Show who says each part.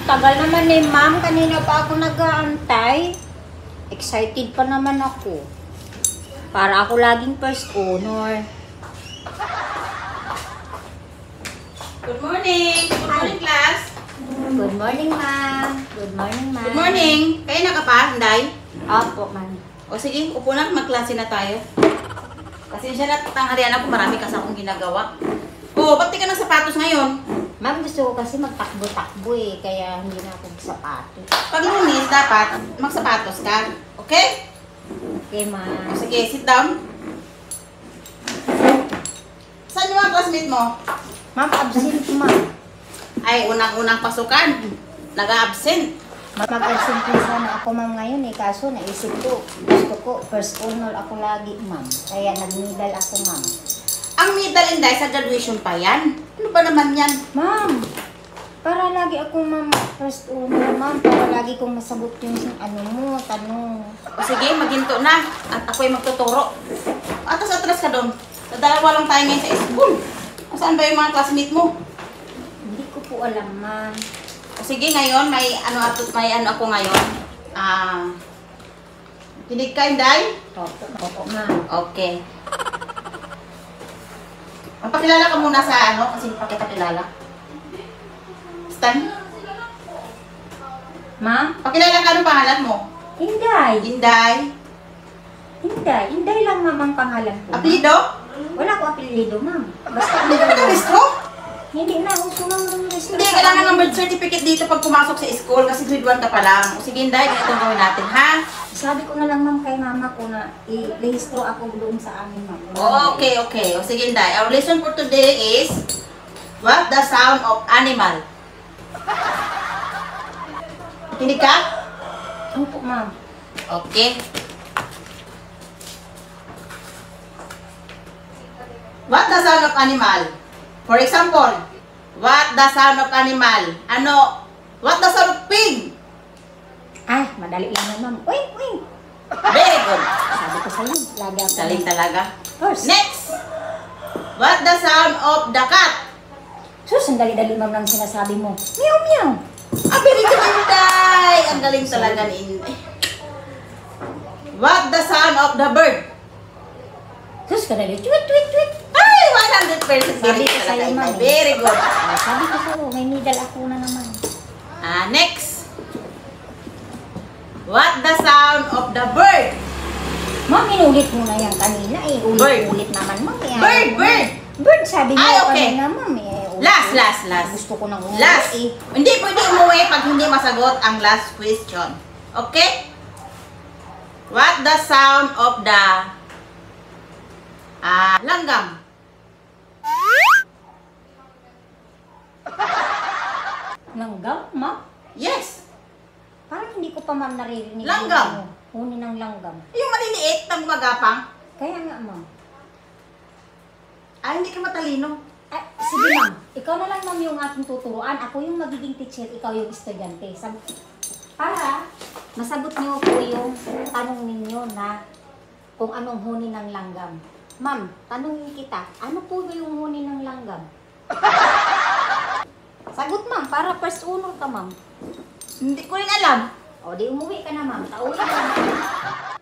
Speaker 1: Tagal naman eh, ma'am. Kanina pa ako nag-aantay. Excited pa naman ako. Para ako laging first honor.
Speaker 2: Good morning! Good morning, class!
Speaker 1: Good morning, ma'am. Good morning, ma'am.
Speaker 2: Good morning! Kaya na ka pa, Hinday?
Speaker 1: Opo, ma'am.
Speaker 2: O sige, upo na, magklase na tayo. Kasi siya na tanghalian ako, marami kasi akong ginagawa. O, ba't di ka ng sapatos ngayon?
Speaker 1: Ma'am, gusto ko kasi magtakbo-takbo eh. Kaya hindi na ako sapatos.
Speaker 2: Pag lunis, dapat magsapatos ka. Okay?
Speaker 1: Okay, ma'am.
Speaker 2: O sige, sit down. Saan yung mga classmate mo?
Speaker 1: Ma'am, absent po, ma'am.
Speaker 2: Ay, unang-unang pasukan. Nag-absent.
Speaker 1: Mag-absent po sana ako, ma'am, ngayon eh. Kaso naisip ko, gusto ko, first honor ako lagi, ma'am. Kaya nag-middle ako, ma'am.
Speaker 2: Ang middle and sa graduation pa yan. Ano ba naman yan?
Speaker 1: Ma'am, para lagi akong, ma'am, first honor, ma'am. Para lagi kong masagot yung tanong.
Speaker 2: O sige, maginto na. At ako'y magtuturo. Atras ka doon. Sa dalawa lang tayo ngayon sa school. Saan ba yung mga classmate mo?
Speaker 1: Hindi ko po alam, ma'am.
Speaker 2: O sige, ngayon, may ano ako ngayon. Kinig ka, Hinday?
Speaker 1: Opo, ma'am.
Speaker 2: Okay. Magpakilala ka muna sa ano, kasi hindi pa kita kilala. Stan?
Speaker 1: Ma'am?
Speaker 2: Pakilala ka, anong pangalan mo?
Speaker 1: Hinday.
Speaker 2: Hinday?
Speaker 1: Hinday lang, ma'am, ang pangalan ko.
Speaker 2: Apelido?
Speaker 1: Wala ko apelido, ma'am. Basta
Speaker 2: Hindi ka ba na-restro?
Speaker 1: Hindi na, uso lang ng restro.
Speaker 2: Hindi, kailangan ng birth certificate dito pag pumasok sa school kasi grade 1 ka pa lang. O sige, Hinday, ganito ang gawin natin, ha?
Speaker 1: Sabi ko na lang, ma'am, kay mama ko na i-rehistro ako doon sa amin, ma'am.
Speaker 2: Okay. O sige, Hinday. Our lesson for today is what the sound of animal. Kinig ka?
Speaker 1: Ano po, ma'am?
Speaker 2: Okay. What the sound of animal? For example, what the sound of animal? Ano? What the sound of pig?
Speaker 1: Ah, madali lang na, ma'am. Wait.
Speaker 2: Very good.
Speaker 1: Sabi ko sa'yo, lagi ako.
Speaker 2: Galing talaga.
Speaker 1: First.
Speaker 2: Next. What the sound of the cat?
Speaker 1: Sus, ang dali-dali, ma'am, lang sinasabi mo. Meow, meow.
Speaker 2: Very good, Inday. Ang galing talaga ni Inday. What the sound of the bird?
Speaker 1: Sus, kadali. Tweet.
Speaker 2: Ay, 100%
Speaker 1: Sabi
Speaker 2: galing
Speaker 1: ko
Speaker 2: talaga,
Speaker 1: sa'yo,
Speaker 2: Inday.
Speaker 1: ma'am.
Speaker 2: Very good.
Speaker 1: Sabi ko sa'yo, may middle ako na naman.
Speaker 2: Next. What the sound of the bird?
Speaker 1: Ma'am, inulit mo na yan kanina eh. Ulit naman, ma'am.
Speaker 2: Bird.
Speaker 1: Bird, sabi niyo
Speaker 2: Ay, okay.
Speaker 1: kanina, ma'am.
Speaker 2: Last.
Speaker 1: Gusto ko nang umuwi
Speaker 2: Last.
Speaker 1: eh.
Speaker 2: Hindi pwede umuwi pag hindi masagot ang last question. Okay? What the sound of the langgam?
Speaker 1: Langgam, ma'am?
Speaker 2: Yes.
Speaker 1: Parang hindi ko pa, ma'am, naririnig.
Speaker 2: Langgam.
Speaker 1: Huni ng langgam.
Speaker 2: Yung maliliit na gumagapang.
Speaker 1: Kaya nga, ma'am.
Speaker 2: Hindi ka matalino.
Speaker 1: Sige, ma'am. Ikaw na lang, ma'am, yung aking tuturuan. Ako yung magiging teacher, ikaw yung estudyante. Para masagot niyo po yung tanong ninyo na kung anong huni ng langgam. Ma'am, tanongin kita, ano po ba yung huni ng langgam? Sagot, ma'am, para first honor ka, ma'am.
Speaker 2: Hindi ko rin alam.
Speaker 1: O, di umuwi ka na, ma'am. Tauhin ka na.